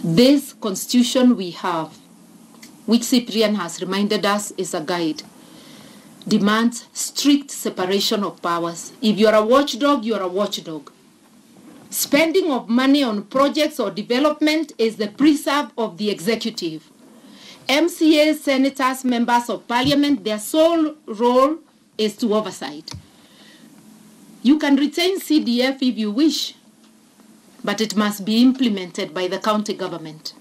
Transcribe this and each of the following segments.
This constitution we have, which Cyprian has reminded us is a guide, demands strict separation of powers. If you are a watchdog, you are a watchdog. Spending of money on projects or development is the preserve of the executive. MCAs, senators, members of parliament, their sole role is to oversight. You can retain CDF if you wish, but it must be implemented by the county government.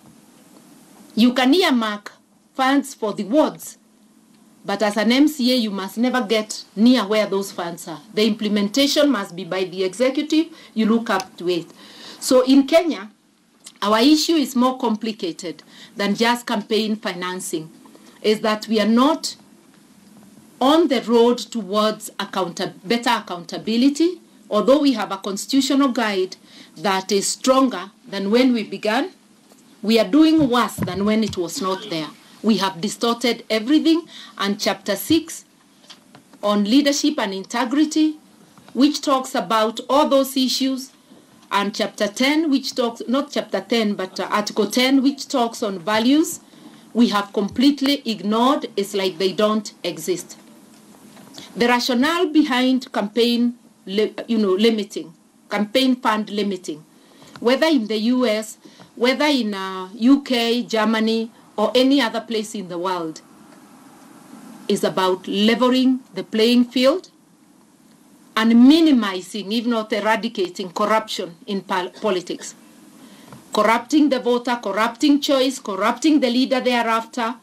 You can earmark funds for the wards, but as an MCA, you must never get near where those funds are. The implementation must be by the executive. You look up to it. So in Kenya, our issue is more complicated than just campaign financing. Is that we are not on the road towards better accountability, although we have a constitutional guide that is stronger than when we began. We are doing worse than when it was not there. We have distorted everything, and chapter 6 on leadership and integrity, which talks about all those issues, and chapter 10, which talks, not chapter 10, but article 10, which talks on values, we have completely ignored. It's like they don't exist. The rationale behind campaign, limiting, campaign fund limiting, whether in the US, whether in UK, Germany, or any other place in the world, is about leveling the playing field and minimizing, if not eradicating, corruption in politics. Corrupting the voter, corrupting choice, corrupting the leader thereafter,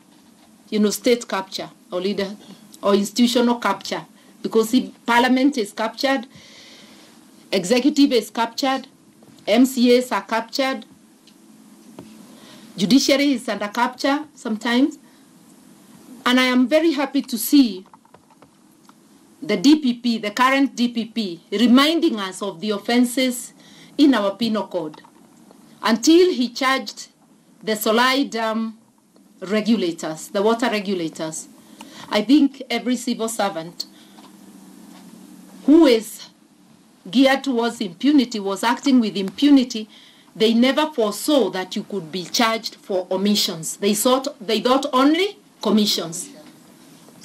state capture or leader or institutional capture. Because if parliament is captured, executive is captured, MCAs are captured, judiciary is under capture sometimes. And I am very happy to see the DPP, the current DPP, reminding us of the offenses in our penal code. Until he charged the Solai Dam regulators, the water regulators, I think every civil servant who is geared towards impunity was acting with impunity. They never foresaw that you could be charged for omissions. They thought only commissions.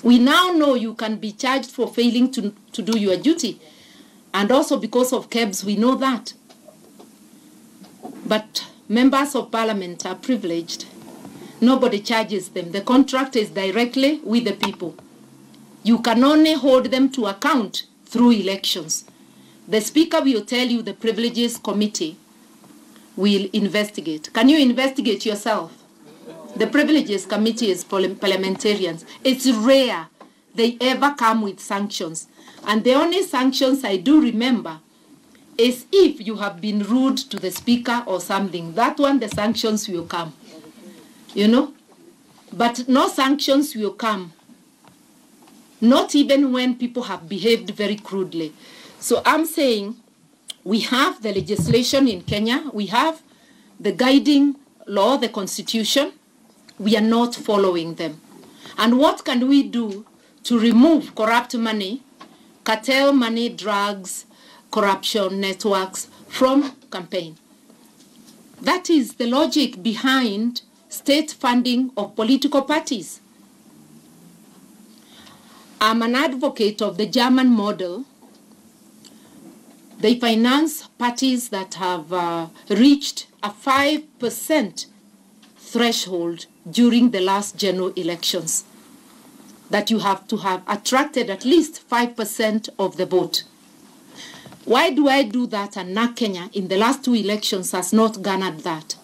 We now know you can be charged for failing to do your duty. And also because of KEBS, we know that. But members of parliament are privileged. Nobody charges them. The contract is directly with the people. You can only hold them to account through elections. The speaker will tell you the privileges committee will investigate. Can you investigate yourself? The privileges committee is parliamentarians. It's rare they ever come with sanctions. And the only sanctions I do remember is if you have been rude to the speaker or something. That one, the sanctions will come. But no sanctions will come. Not even when people have behaved very crudely. So I'm saying we have the legislation in Kenya. We have the guiding law, the constitution. We are not following them. And what can we do to remove corrupt money, cartel money, drugs, corruption networks from campaign? That is the logic behind state funding of political parties. I'm an advocate of the German model. They finance parties that have reached a 5% threshold during the last general elections, that you have to have attracted at least 5% of the vote. Why do I do that? And NARK Kenya in the last 2 elections has not garnered that?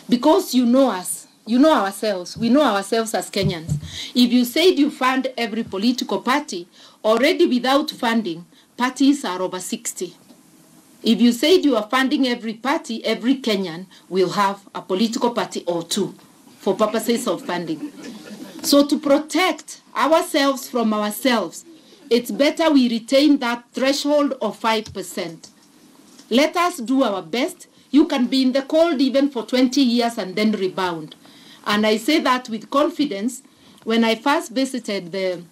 Because you know us, you know ourselves, we know ourselves as Kenyans. If you said you fund every political party, already without funding, parties are over 60. If you said you are funding every party, every Kenyan will have a political party or 2 for purposes of funding. So to protect ourselves from ourselves, it's better we retain that threshold of 5%. Let us do our best. You can be in the cold even for 20 years and then rebound. And I say that with confidence. When I first visited the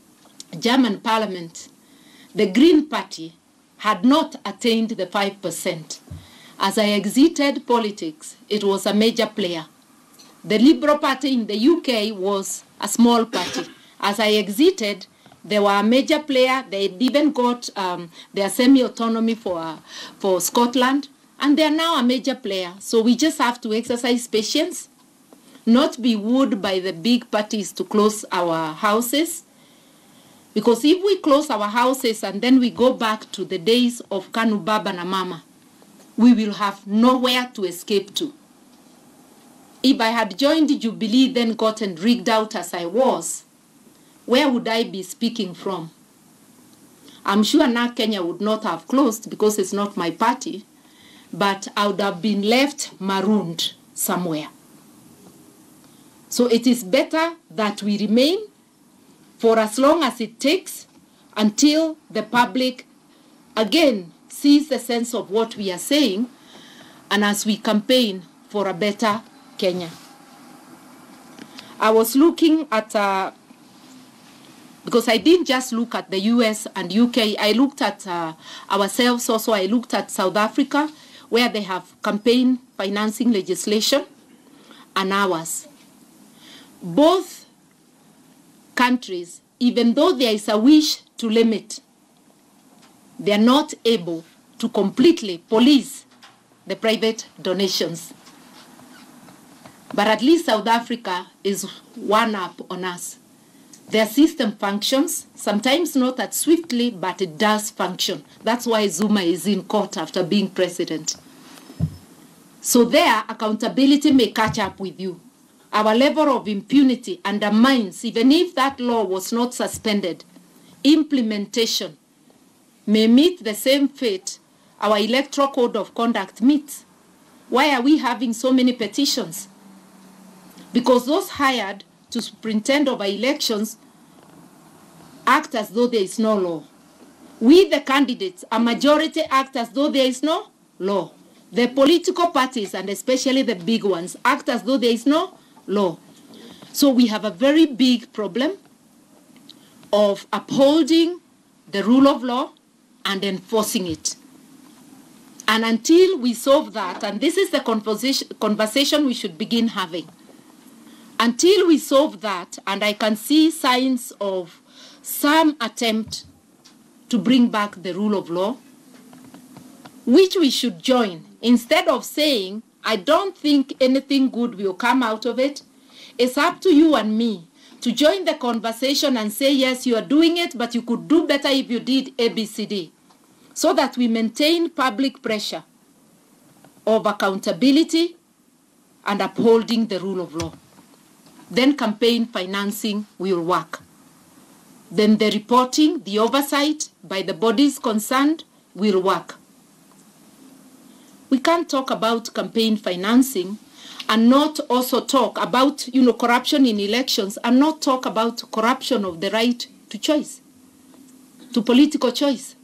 German parliament, the Green Party had not attained the 5%. As I exited politics, it was a major player. The Liberal Party in the UK was a small party. As I exited, they were a major player. They even got their semi-autonomy for Scotland, and they are now a major player. So we just have to exercise patience, not be wooed by the big parties to close our houses. Because if we close our houses and then we go back to the days of Kanu Baba na Mama, we will have nowhere to escape to. If I had joined Jubilee, then gotten rigged out as I was, where would I be speaking from? I'm sure NARK Kenya would not have closed because it's not my party, but I would have been left marooned somewhere. So it is better that we remain for as long as it takes until the public again sees the sense of what we are saying, and as we campaign for a better Kenya. I was looking at, because I didn't just look at the US and UK, I looked at ourselves also. I looked at South Africa, where they have campaign financing legislation, and ours. Both countries, even though there is a wish to limit, they are not able to completely police the private donations. But at least South Africa is one up on us. Their system functions, sometimes not as swiftly, but it does function. That's why Zuma is in court after being president. So there, accountability may catch up with you. Our level of impunity undermines, even if that law was not suspended, implementation may meet the same fate our electoral code of conduct meets. Why are we having so many petitions? Because those hired to superintend over elections act as though there is no law. We, the candidates, a majority act as though there is no law. The political parties, and especially the big ones, act as though there is no law. So we have a very big problem of upholding the rule of law and enforcing it. And until we solve that, and this is the conversation we should begin having, until we solve that, and I can see signs of some attempt to bring back the rule of law, which we should join, instead of saying, I don't think anything good will come out of it. It's up to you and me to join the conversation and say, yes, you are doing it, but you could do better if you did ABCD, so that we maintain public pressure of accountability and upholding the rule of law. Then campaign financing will work. Then the reporting, the oversight by the bodies concerned will work. We can't talk about campaign financing and not also talk about, corruption in elections, and not talk about corruption of the right to choice, to political choice.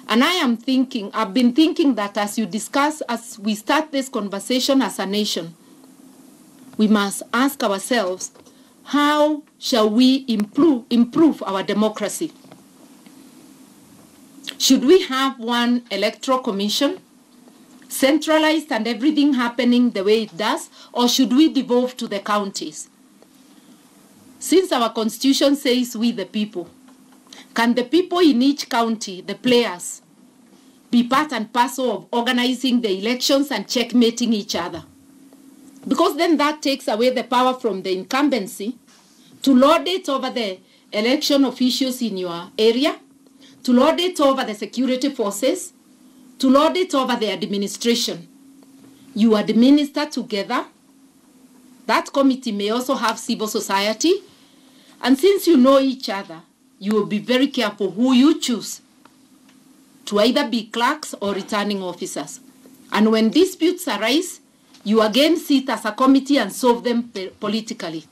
And I've been thinking that as we start this conversation as a nation, we must ask ourselves, how shall we improve our democracy? Should we have one electoral commission, centralized and everything happening the way it does, or should we devolve to the counties? Since our constitution says we the people, can the people in each county, the players, be part and parcel of organizing the elections and checkmating each other? Because then that takes away the power from the incumbency to lord it over the election officials in your area, to lord it over the security forces, to lord it over the administration. You administer together. That committee may also have civil society. And since you know each other, you will be very careful who you choose to either be clerks or returning officers. And when disputes arise, you again sit as a committee and solve them politically.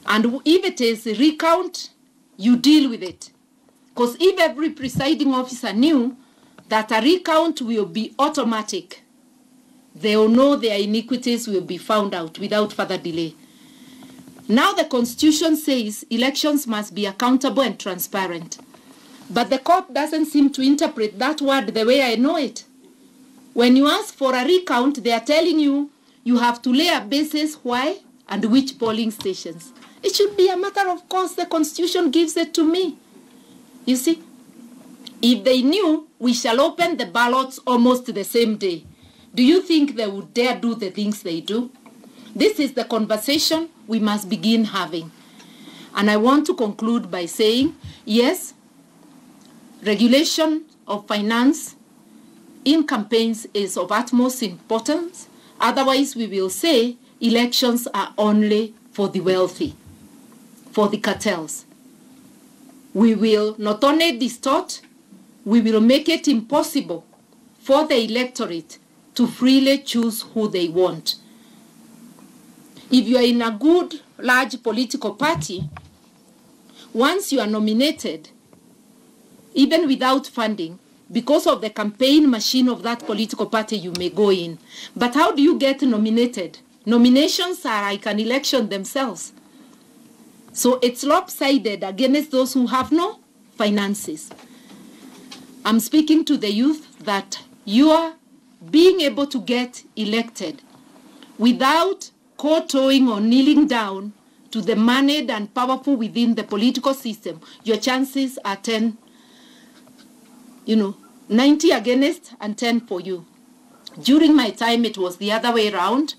And if it is a recount, you deal with it. Because if every presiding officer knew that a recount will be automatic, they will know their iniquities will be found out without further delay. Now the Constitution says elections must be accountable and transparent. But the court doesn't seem to interpret that word the way I know it. When you ask for a recount, they are telling you you have to lay a basis why and which polling stations. It should be a matter of course. The Constitution gives it to me. You see, if they knew we shall open the ballots almost the same day, do you think they would dare do the things they do? This is the conversation we must begin having. And I want to conclude by saying, yes, regulation of finance in campaigns is of utmost importance. Otherwise, we will say elections are only for the wealthy, for the cartels. We will not only distort, we will make it impossible for the electorate to freely choose who they want. If you are in a good, large political party, once you are nominated, even without funding, because of the campaign machine of that political party, you may go in. But how do you get nominated? Nominations are like an election themselves. So it's lopsided against those who have no finances. I'm speaking to the youth that you are being able to get elected without kowtowing or kneeling down to the moneyed and powerful within the political system. Your chances are 90 against and 10 for you. During my time, it was the other way around.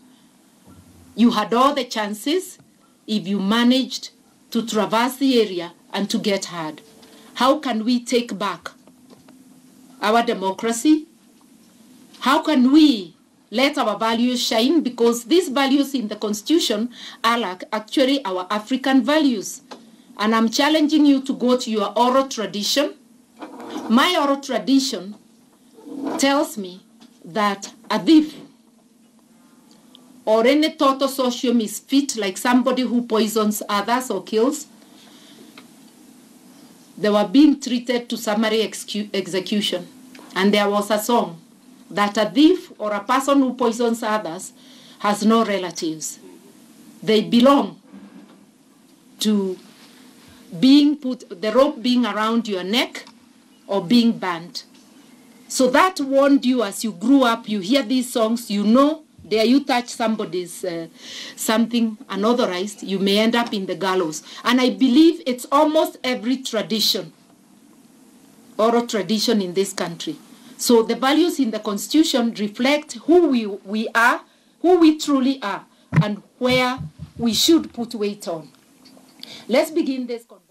You had all the chances if you managed to traverse the area and to get heard. How can we take back our democracy? How can we let our values shine? Because these values in the Constitution are like actually our African values. And I'm challenging you to go to your oral tradition. My oral tradition tells me that a thief or any total social misfit, like somebody who poisons others or kills, they were being treated to summary execution. And there was a song that a thief or a person who poisons others has no relatives. They belong to being put, the rope being around your neck or being banned. So that warned you as you grew up, you hear these songs, you know, dare you touch somebody's something unauthorized, you may end up in the gallows. And I believe it's almost every tradition, oral tradition in this country. So the values in the Constitution reflect who we are, who we truly are, and where we should put weight on. Let's begin this conversation.